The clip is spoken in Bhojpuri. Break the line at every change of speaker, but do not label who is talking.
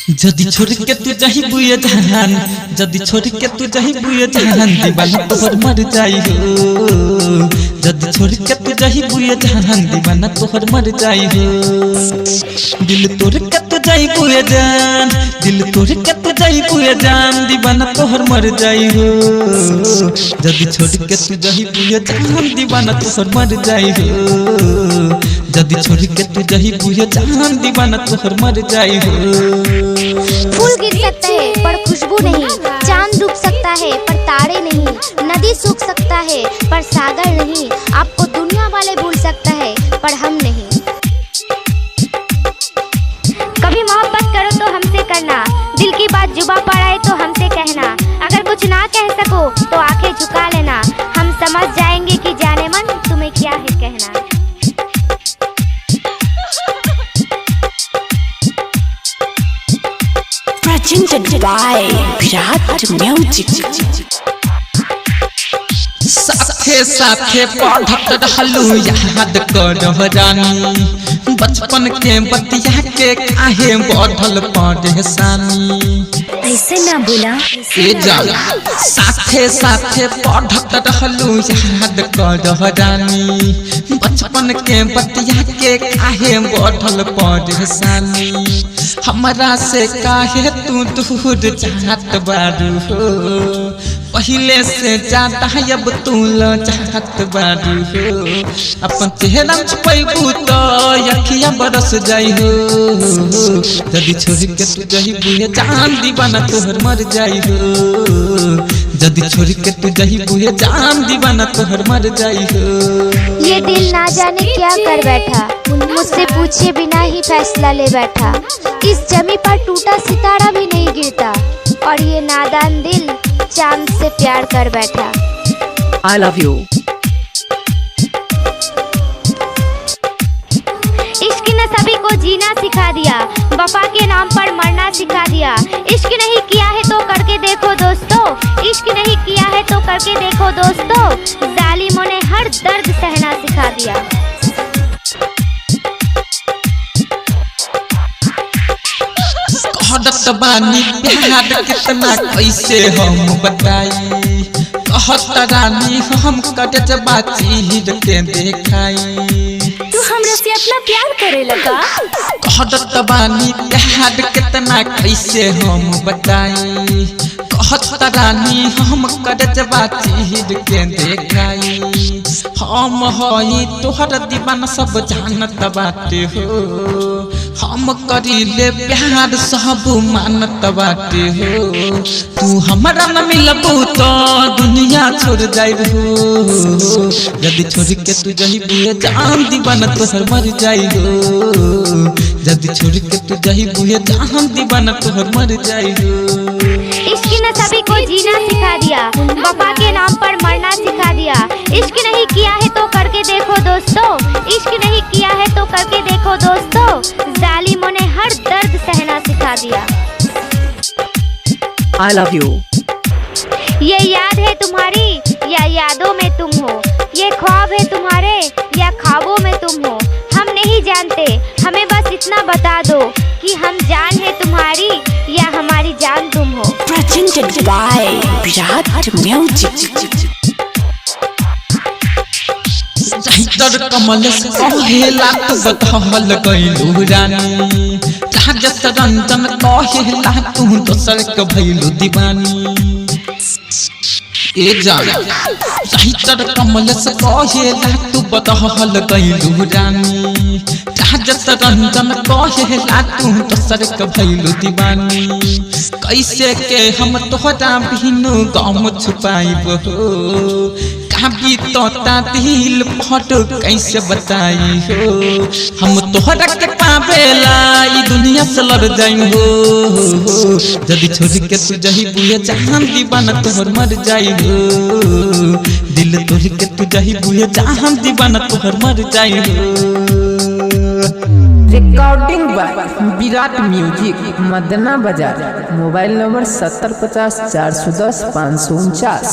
जदी छोड़ के तू जही बुए जहान जदी छोड़ के तू जही बुए जहान दीवाना तोहर मर जाई हो। जदी छोड़ के तू जही बुए जहान दीवाना तोहर मर जाई हो। दिल तोड़ के तू जही बुए जान दिल तोड़ के तू जही बुए जान दीवाना तोहर मर जाई हो। जदी छोड़ के तू जही बुए जहान दीवाना तोहर मर जाई हो। जदी छोड़ के तू जही बुए जहान दीवाना तोहर मर जाई हो।
फूल गिर सकता है पर खुशबू नहीं, चांद डूब सकता है पर तारे नहीं, नदी सूख सकता है पर सागर नहीं, आपको दुनिया वाले भूल सकता है पर हम नहीं। कभी मोहब्बत करो तो हमसे करना, दिल की बात जुबां पर आए तो हमसे कहना, अगर कुछ ना कह सको तो आंखें झुका लेना, हम समझ जाएंगे कि जाने मन तुम्हें क्या है कहना।
Presented by Virat Music.
साथे साथे पढ़त रहलू याद कर रानी, बचपन के बतिया के काहे बढ़ल परेशानी।
ऐसे ना बोला
साथे साथे पढ़त रहलू याद कर रानी, बचपन के बतिया के काहे बढ़ल परेशानी। हमरा से काहे तू दूर जात बारू हो, पहले से ज्यादा अब तू चाहत बारू हो। अपन चेहरा छुपैबू तो अखिया बरस जाई हो। जदी छोड़ के तू जही बुए जान दीवाना तोहर मर जाई हो। जदी छोड़ के तू जही बुए जान दीवाना तोहर मर जाई हो।
ये दिल ना जाने क्या कर बैठा, मुझसे पूछे बिना ही फैसला ले बैठा। इस जमी पर टूटा सितारा भी नहीं गिरता, और ये नादान दिल चांद से प्यार कर बैठा।
I love you.
इश्क ने सभी को जीना सिखा दिया, वफा के नाम पर मरना सिखा दिया। इश्क नहीं किया है तो करके देखो दोस्तों, इश्क नहीं किया है तो करके देखो दोस्तों, जालिमों ने हर दर्द सहना सिखा दिया।
कहत बानी प्यार कितना कैसे हम बताई, कहत रानी हम कट बाचीर के देखाई।
तू हमरा से अपना प्यार करे लगा।
कहत बानी प्यार कितना कैसे हम बताई, कहत रानी हम कट बाचीर के देखाई। हम हई तोहर दीवाना सब जानत बाटे हो, हम करीले प्यार सब मानत बाटे हो। तू हमरा न मिलबू तो दुनिया छोड़ जाई हो। जदी छोड़ के तू जही बुए जान दीवाना तोहर मर जाई हो। जदी छोड़ के तू जही बुए जान दीवाना तोहर मर जाई हो।
इश्क ने सभी को जीना सिखा दिया, वफा के नाम पर मरना सिखा दिया। इश्क नहीं किया है तो करके देखो दोस्तों, इश्क नहीं किया है तो करके देखो दोस्तों, जालिमों ने हर दर्द सहना सिखा दिया।
I love you.
ये याद है तुम्हारी या यादों में तुम हो, ये ख्वाब है तुम्हारे या ख्वाबों में तुम हो, हम नहीं जानते, हमें बस इतना बता दो कि हम जान है तुम्हारी या हमारी जान तुम हो।
Presented by Virat Music.
दर कमल से कहेला तू बदहल गइलू रानी, राजस रंजन कहेला तू दोसर के भइलू दीवानी। ए जान दर कमल से कहेला तू बदहल गइलू रानी, राजस रंजन कहेला तू दोसर के भइलू दीवानी। कैसे के हम तोहरा बिनु गम छुपाइब हो, कभी तोता दिल फट कैसे बताई हो। हम तोहरा के पावेला ई दुनिया से लड़ जाई हो। जदी छोड़ के तू जही बुए जहान दीवाना तोहर मर जाई हो। दिल तोड़ के तू जही बुए जहान दीवाना तोहर मर जाई हो।
Recording by Virat music, Madna बाजार। Mobile number 7050 410 549।